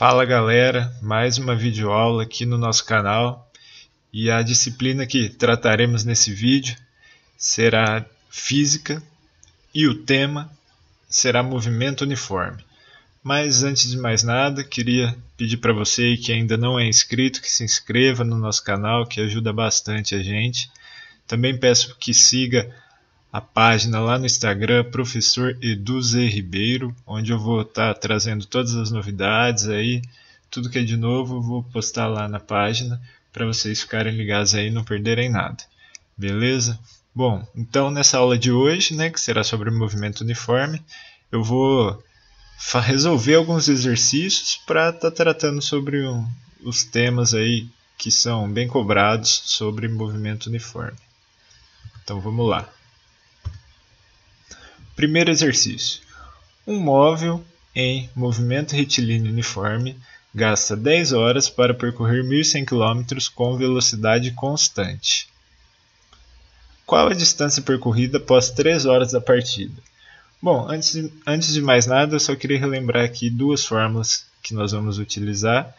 Fala galera, mais uma videoaula aqui no nosso canal e a disciplina que trataremos nesse vídeo será Física e o tema será Movimento Uniforme. Mas antes de mais nada, queria pedir para você que ainda não é inscrito que se inscreva no nosso canal, que ajuda bastante a gente. Também peço que siga a página lá no Instagram, Professor Edu Z. Ribeiro, onde eu vou estar trazendo todas as novidades aí, tudo que é de novo eu vou postar lá na página para vocês ficarem ligados aí e não perderem nada. Beleza? Bom, então nessa aula de hoje, que será sobre o movimento uniforme, eu vou resolver alguns exercícios para estar tratando sobre os temas aí que são bem cobrados sobre movimento uniforme. Então vamos lá. Primeiro exercício. Um móvel em movimento retilíneo uniforme gasta 10 horas para percorrer 1.100 km com velocidade constante. Qual a distância percorrida após 3 horas da partida? Bom, antes de mais nada, eu só queria relembrar aqui duas fórmulas que nós vamos utilizar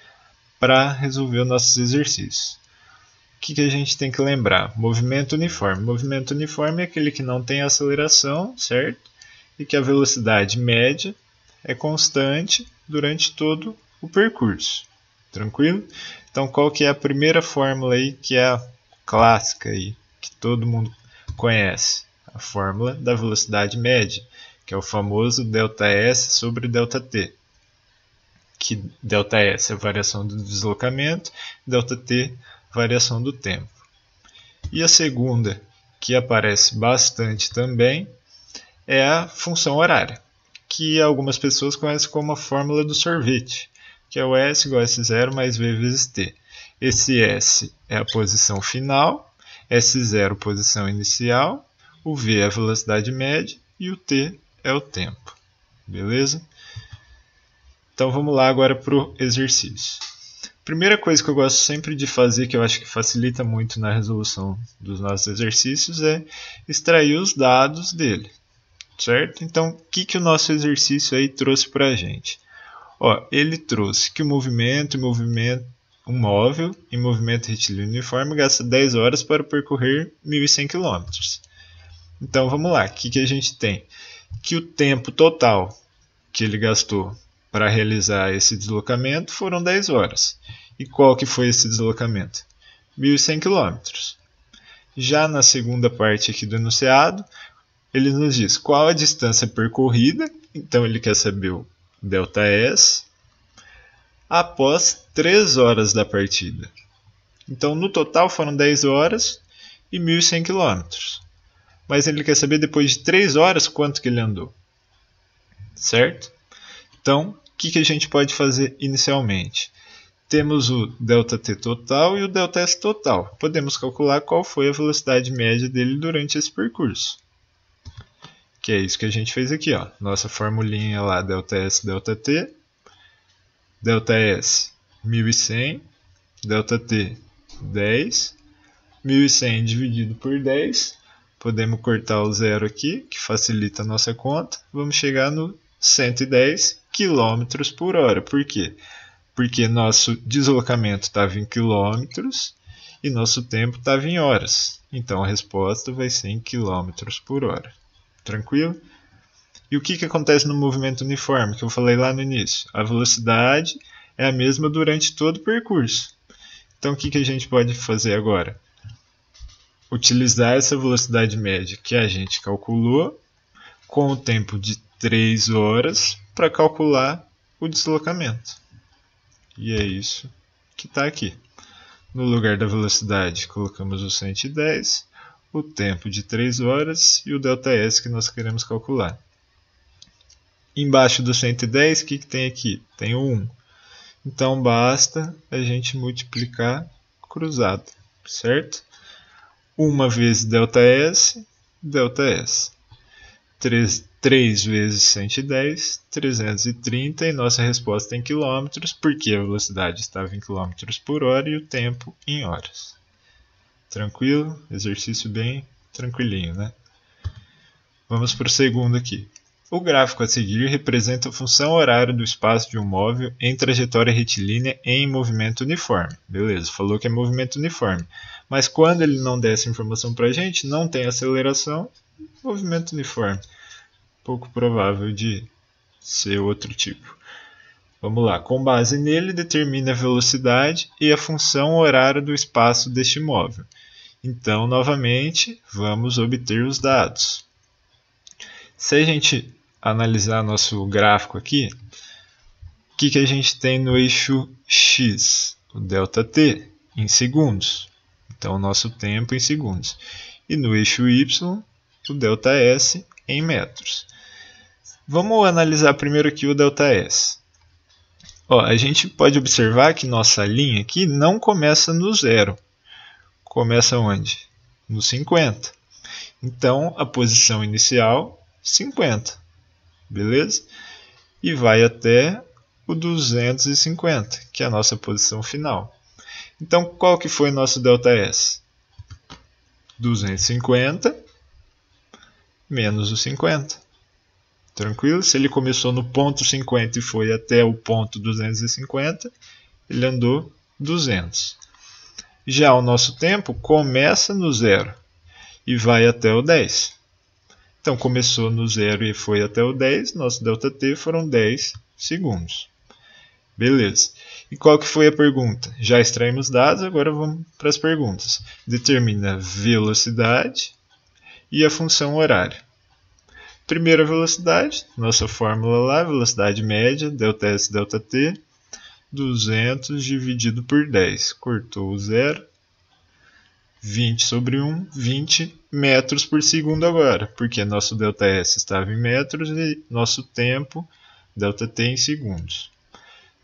para resolver os nossos exercícios. O que a gente tem que lembrar? Movimento uniforme. Movimento uniforme é aquele que não tem aceleração, certo? E que a velocidade média é constante durante todo o percurso. Tranquilo? Então, qual que é a primeira fórmula aí, que é a clássica aí, que todo mundo conhece? A fórmula da velocidade média, que é o famoso ΔS sobre ΔT. Que ΔS é a variação do deslocamento, ΔT variação do tempo. E a segunda, que aparece bastante também, é a função horária, que algumas pessoas conhecem como a fórmula do sorvete, que é o S igual a S0 mais V vezes T. Esse S é a posição final, S0 posição inicial, o V é a velocidade média e o T é o tempo. Beleza? Então vamos lá agora para o exercício. Primeira coisa que eu gosto sempre de fazer, que eu acho que facilita muito na resolução dos nossos exercícios, é extrair os dados dele, certo? Então, o que o nosso exercício aí trouxe para a gente? Ele trouxe que um móvel em movimento retilíneo uniforme gasta 10 horas para percorrer 1.100 km. Então, vamos lá, o que a gente tem? Que o tempo total que ele gastou para realizar esse deslocamento foram 10 horas. E qual que foi esse deslocamento? 1.100 km. Já na segunda parte aqui do enunciado, ele nos diz qual a distância percorrida, então ele quer saber o ΔS, após 3 horas da partida. Então no total foram 10 horas e 1.100 km. Mas ele quer saber depois de 3 horas quanto que ele andou. Certo? Então, o que a gente pode fazer inicialmente? Temos o ΔT total e o ΔS total. Podemos calcular qual foi a velocidade média dele durante esse percurso. Que é isso que a gente fez aqui. Nossa formulinha lá, ΔS, ΔT. ΔS 1.100, ΔT 10. 1.100 dividido por 10. Podemos cortar o zero aqui, que facilita a nossa conta. Vamos chegar no 110 km por hora. Por quê? Porque nosso deslocamento estava em quilômetros e nosso tempo estava em horas. Então a resposta vai ser em km por hora. Tranquilo? E o que acontece no movimento uniforme, que eu falei lá no início? A velocidade é a mesma durante todo o percurso. Então o que a gente pode fazer agora? Utilizar essa velocidade média que a gente calculou com o tempo de 3 horas para calcular o deslocamento. E é isso que está aqui. No lugar da velocidade, colocamos o 110, o tempo de 3 horas e o ΔS que nós queremos calcular. Embaixo do 110, o que tem aqui? Tem o 1. Então basta a gente multiplicar cruzado, certo? 1 vezes ΔS, ΔS. 3 vezes 110, 330, e nossa resposta é em quilômetros, porque a velocidade estava em quilômetros por hora e o tempo em horas. Tranquilo? Exercício bem tranquilinho, né? Vamos para o segundo aqui. O gráfico a seguir representa a função horária do espaço de um móvel em trajetória retilínea em movimento uniforme. Beleza, falou que é movimento uniforme. Mas quando ele não der essa informação para a gente, não tem aceleração, movimento uniforme. Pouco provável de ser outro tipo. Vamos lá, com base nele, determine a velocidade e a função horária do espaço deste móvel. Então, novamente, vamos obter os dados. Se a gente analisar nosso gráfico aqui, o que a gente tem no eixo X? O ΔT em segundos. Então, o nosso tempo em segundos. E no eixo Y, o ΔS em metros. Vamos analisar primeiro aqui o ΔS. A gente pode observar que nossa linha aqui não começa no zero. Começa onde? No 50. Então, a posição inicial, 50. Beleza? E vai até o 250, que é a nossa posição final. Então, qual que foi nosso ΔS? 250 menos o 50. Tranquilo? Se ele começou no ponto 50 e foi até o ponto 250, ele andou 200. Já o nosso tempo começa no zero e vai até o 10. Então, começou no 0 e foi até o 10, nosso ΔT foram 10 segundos. Beleza. E qual que foi a pergunta? Já extraímos dados, agora vamos para as perguntas. Determina a velocidade e a função horária. Primeira velocidade, nossa fórmula lá, velocidade média, ΔS ΔT, 200 dividido por 10. Cortou o 0. 20 sobre 1, 20 metros por segundo agora, porque nosso ΔS estava em metros e nosso tempo, ΔT em segundos.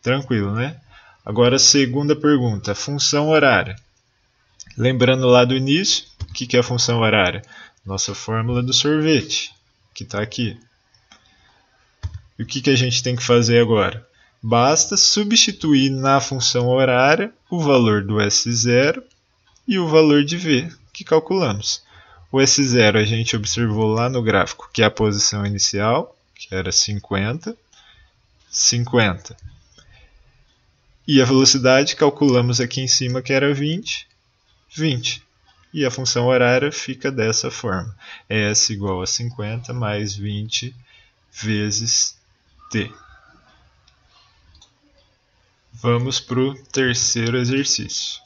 Tranquilo, né? Agora, segunda pergunta, função horária. Lembrando lá do início, o que é a função horária? Nossa fórmula do sorvete, que está aqui. E o que a gente tem que fazer agora? Basta substituir na função horária o valor do S0 e o valor de V, que calculamos. O S0 a gente observou lá no gráfico, que é a posição inicial, que era 50, 50. E a velocidade calculamos aqui em cima, que era 20, 20. E a função horária fica dessa forma. S igual a 50 mais 20 vezes T. Vamos para o terceiro exercício.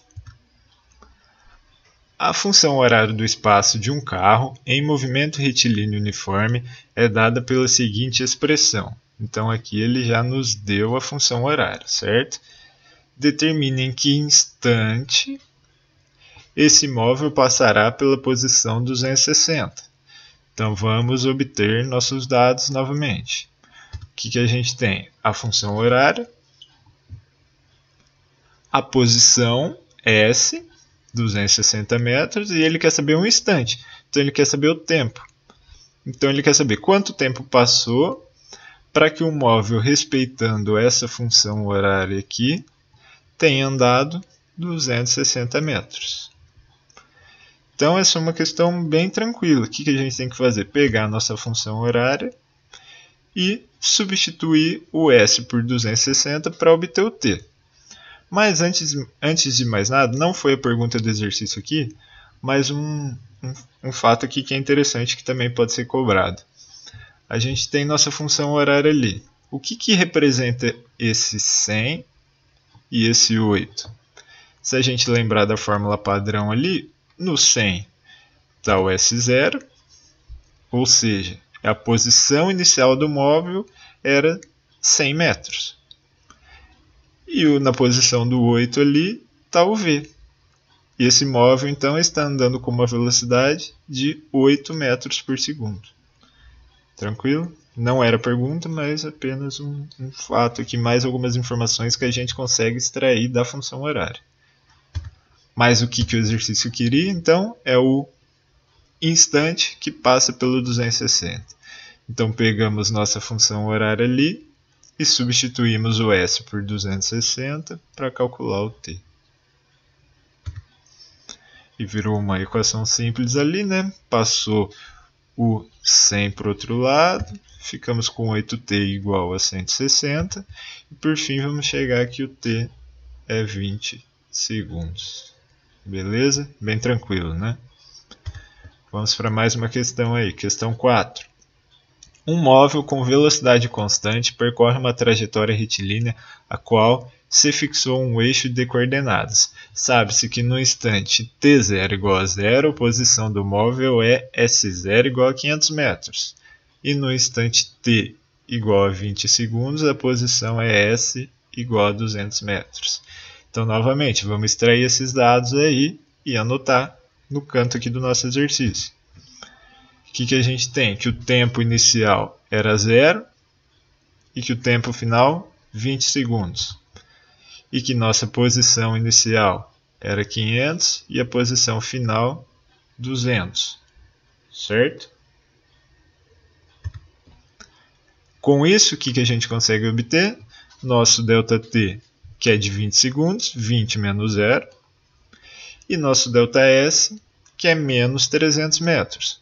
A função horária do espaço de um carro em movimento retilíneo uniforme é dada pela seguinte expressão. Então aqui ele já nos deu a função horária, certo? Determine em que instante esse móvel passará pela posição 260. Então vamos obter nossos dados novamente. O que a gente tem? A função horária, a posição S, 260 metros, e ele quer saber um instante. Então ele quer saber o tempo. Então ele quer saber quanto tempo passou para que o móvel, respeitando essa função horária aqui, tenha andado 260 metros. Então essa é uma questão bem tranquila. O que a gente tem que fazer? Pegar a nossa função horária e substituir o S por 260 para obter o T. Mas antes de mais nada, não foi a pergunta do exercício aqui, mas um fato aqui que é interessante, que também pode ser cobrado. A gente tem nossa função horária ali. O que representa esse 100 e esse 8? Se a gente lembrar da fórmula padrão ali, no 100 está o S0, ou seja, a posição inicial do móvel era 100 metros. E na posição do 8 ali está o V. E esse móvel então está andando com uma velocidade de 8 metros por segundo. Tranquilo? Não era pergunta, mas apenas um fato aqui, mais algumas informações que a gente consegue extrair da função horária. Mas o que o exercício queria então é o instante que passa pelo 260. Então pegamos nossa função horária ali e substituímos o S por 260 para calcular o T. E virou uma equação simples ali, né? Passou o 100 para o outro lado, ficamos com 8t igual a 160, e por fim vamos chegar que o t é 20 segundos. Beleza? Bem tranquilo, né? Vamos para mais uma questão aí, questão 4. Um móvel com velocidade constante percorre uma trajetória retilínea a qual se fixou um eixo de coordenadas. Sabe-se que no instante t0 igual a 0, a posição do móvel é s0 igual a 500 metros. E no instante t igual a 20 segundos, a posição é s igual a 200 metros. Então, novamente, vamos extrair esses dados aí e anotar no canto aqui do nosso exercício. O que a gente tem? Que o tempo inicial era 0 e que o tempo final 20 segundos. E que nossa posição inicial era 500 e a posição final 200. Certo? Com isso, o que a gente consegue obter? Nosso ΔT, que é de 20 segundos, 20 menos 0. E nosso ΔS, que é menos 300 metros.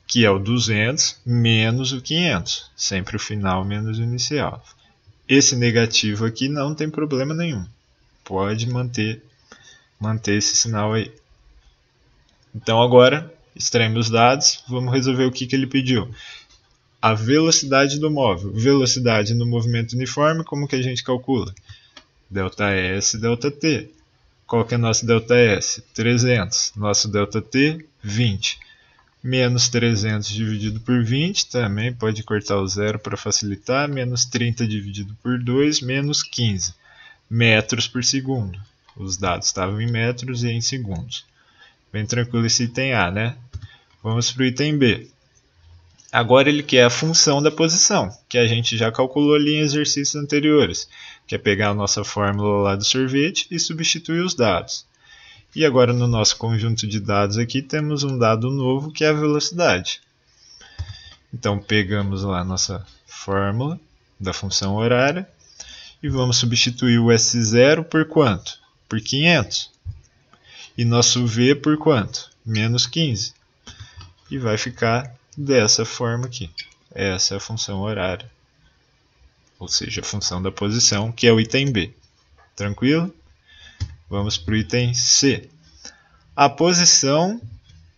Que é o 200 menos o 500, sempre o final menos o inicial. Esse negativo aqui não tem problema nenhum, pode manter esse sinal aí. Então agora, extraímos os dados, vamos resolver o que ele pediu. A velocidade do móvel, velocidade no movimento uniforme, como que a gente calcula? ΔS, ΔT. Qual que é nosso ΔS? 300, nosso ΔT, 20. Menos 300 dividido por 20, também pode cortar o zero para facilitar. Menos 30 dividido por 2, menos 15 metros por segundo. Os dados estavam em metros e em segundos. Bem tranquilo esse item A, né? Vamos para o item B. Agora ele quer a função da posição, que a gente já calculou ali em exercícios anteriores. Que é pegar a nossa fórmula lá do sorvete e substituir os dados. E agora no nosso conjunto de dados aqui temos um dado novo que é a velocidade. Então pegamos lá a nossa fórmula da função horária e vamos substituir o S0 por quanto? Por 500. E nosso V por quanto? Menos 15. E vai ficar dessa forma aqui. Essa é a função horária. Ou seja, a função da posição, que é o item B. Tranquilo? Vamos para o item C. A posição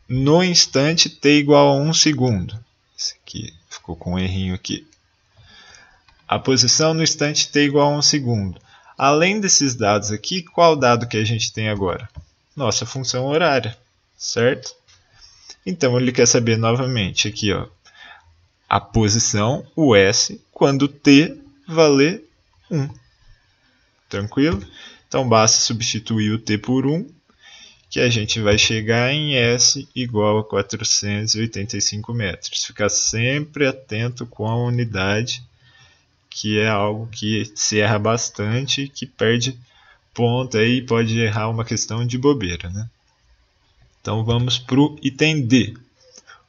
no instante t igual a 1 segundo. Esse aqui ficou com um errinho aqui. A posição no instante t igual a 1 segundo. Além desses dados aqui, qual dado que a gente tem agora? Nossa função horária, certo? Então ele quer saber novamente aqui, ó, a posição, o S, quando t valer 1. Tranquilo? Então basta substituir o t por 1, que a gente vai chegar em S igual a 485 metros. Ficar sempre atento com a unidade, que é algo que se erra bastante, que perde ponto aí e pode errar uma questão de bobeira, né? Então vamos para o item D.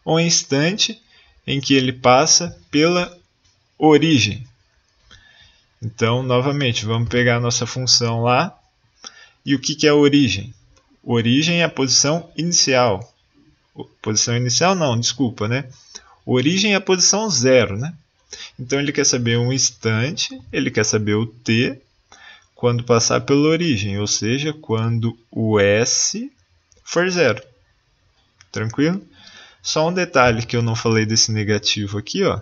Um instante em que ele passa pela origem. Então, novamente, vamos pegar a nossa função lá. E o que é a origem? Origem é a posição inicial. Posição inicial não, desculpa, né? Origem é a posição 0, né? Então ele quer saber um instante, ele quer saber o t quando passar pela origem, ou seja, quando o S for 0. Tranquilo? Só um detalhe que eu não falei desse negativo aqui, ó.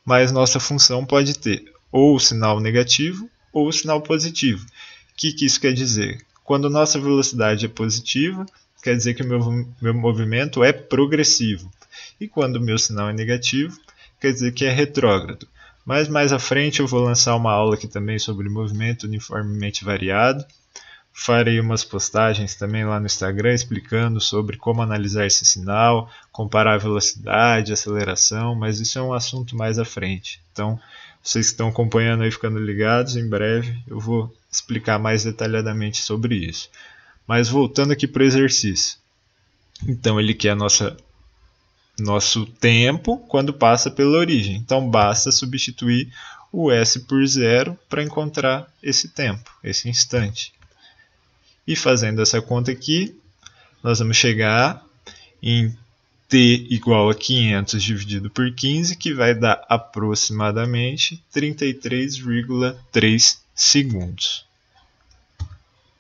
Mas nossa função pode ter ou o sinal negativo ou o sinal positivo. O que isso quer dizer? Quando nossa velocidade é positiva, quer dizer que o meu movimento é progressivo. E quando o meu sinal é negativo, quer dizer que é retrógrado. Mas mais à frente eu vou lançar uma aula aqui também sobre movimento uniformemente variado. Farei umas postagens também lá no Instagram explicando sobre como analisar esse sinal, comparar a velocidade, aceleração, mas isso é um assunto mais à frente. Então, vocês que estão acompanhando aí, ficando ligados, em breve eu vou explicar mais detalhadamente sobre isso. Mas voltando aqui para o exercício. Então, ele quer nosso tempo quando passa pela origem. Então, basta substituir o S por 0 para encontrar esse tempo, esse instante. E fazendo essa conta aqui, nós vamos chegar em t igual a 500 dividido por 15, que vai dar aproximadamente 33,3 segundos.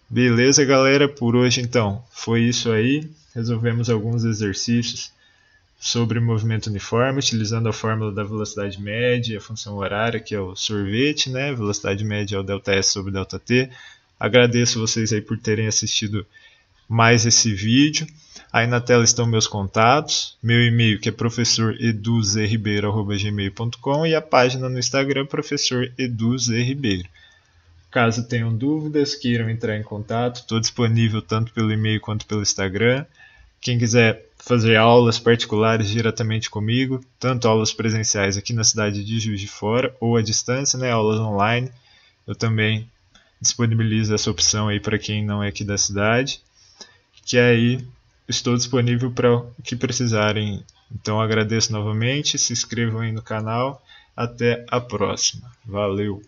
Beleza, galera? Por hoje, então, foi isso aí. Resolvemos alguns exercícios sobre movimento uniforme, utilizando a fórmula da velocidade média e a função horária, que é o sorvete, né? Velocidade média é o ΔS sobre ΔT. Agradeço vocês aí por terem assistido mais esse vídeo. Aí na tela estão meus contatos, meu e-mail que é professoreduzribeiro@gmail.com e a página no Instagram professoreduzribeiro. Caso tenham dúvidas, queiram entrar em contato, estou disponível tanto pelo e-mail quanto pelo Instagram. Quem quiser fazer aulas particulares diretamente comigo, tanto aulas presenciais aqui na cidade de Juiz de Fora ou à distância, né, aulas online, eu também disponibilizo essa opção aí para quem não é aqui da cidade, que aí estou disponível para o que precisarem. Então agradeço novamente, se inscrevam aí no canal, até a próxima. Valeu!